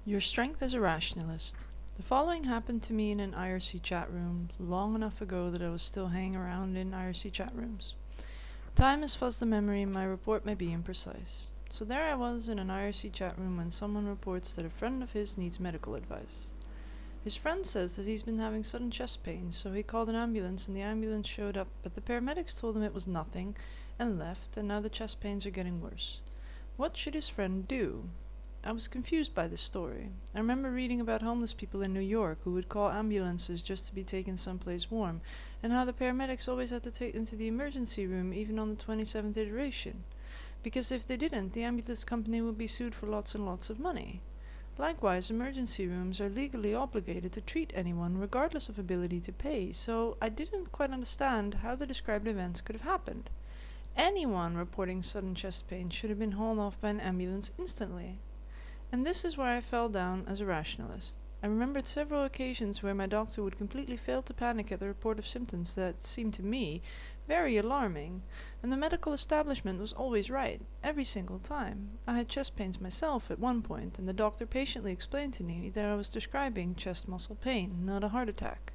Your strength as a rationalist. The following happened to me in an IRC chat room long enough ago that I was still hanging around in IRC chat rooms. Time has fuzzed the memory and my report may be imprecise. So there I was in an IRC chat room when someone reports that a friend of his needs medical advice. His friend says that he's been having sudden chest pains, so he called an ambulance and the ambulance showed up, but the paramedics told him it was nothing and left, and now the chest pains are getting worse. What should his friend do? I was confused by this story. I remember reading about homeless people in New York who would call ambulances just to be taken someplace warm, and how the paramedics always had to take them to the emergency room even on the 27th iteration. Because if they didn't, the ambulance company would be sued for lots and lots of money. Likewise, emergency rooms are legally obligated to treat anyone regardless of ability to pay, so I didn't quite understand how the described events could have happened. Anyone reporting sudden chest pain should have been hauled off by an ambulance instantly. And this is where I fell down as a rationalist. I remembered several occasions where my doctor would completely fail to panic at the report of symptoms that seemed to me very alarming, and the medical establishment was always right, every single time. I had chest pains myself at one point, and the doctor patiently explained to me that I was describing chest muscle pain, not a heart attack.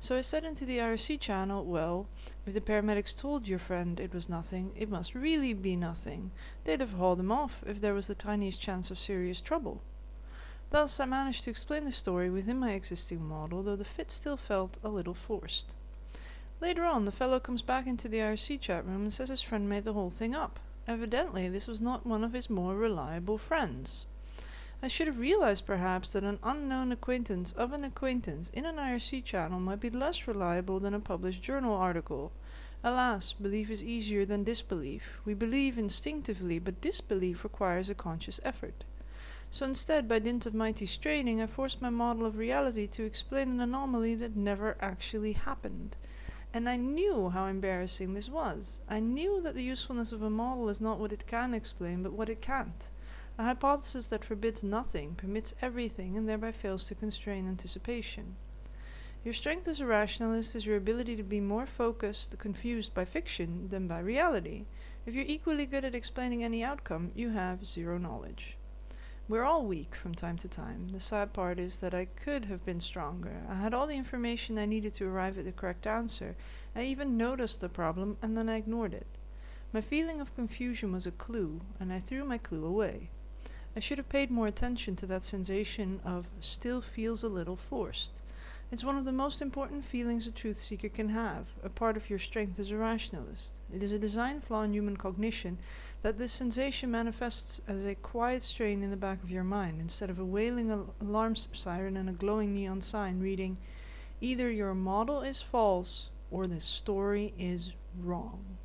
So I said into the IRC channel, well, if the paramedics told your friend it was nothing, it must really be nothing. They'd have hauled him off if there was the tiniest chance of serious trouble. Thus I managed to explain the story within my existing model, though the fit still felt a little forced. Later on, the fellow comes back into the IRC chat room and says his friend made the whole thing up. Evidently, this was not one of his more reliable friends. I should have realized perhaps that an unknown acquaintance of an acquaintance in an IRC channel might be less reliable than a published journal article. Alas, belief is easier than disbelief. We believe instinctively, but disbelief requires a conscious effort. So instead, by dint of mighty straining, I forced my model of reality to explain an anomaly that never actually happened. And I knew how embarrassing this was. I knew that the usefulness of a model is not what it can explain, but what it can't. A hypothesis that forbids nothing, permits everything, and thereby fails to constrain anticipation. Your strength as a rationalist is your ability to be more focused, confused by fiction than by reality. If you're equally good at explaining any outcome, you have zero knowledge. We're all weak from time to time. The sad part is that I could have been stronger. I had all the information I needed to arrive at the correct answer. I even noticed the problem and then I ignored it. My feeling of confusion was a clue, and I threw my clue away. I should have paid more attention to that sensation of still feels a little forced. It's one of the most important feelings a truth seeker can have, a part of your strength as a rationalist. It is a design flaw in human cognition that this sensation manifests as a quiet strain in the back of your mind, instead of a wailing alarm siren and a glowing neon sign reading, either your model is false or the story is wrong.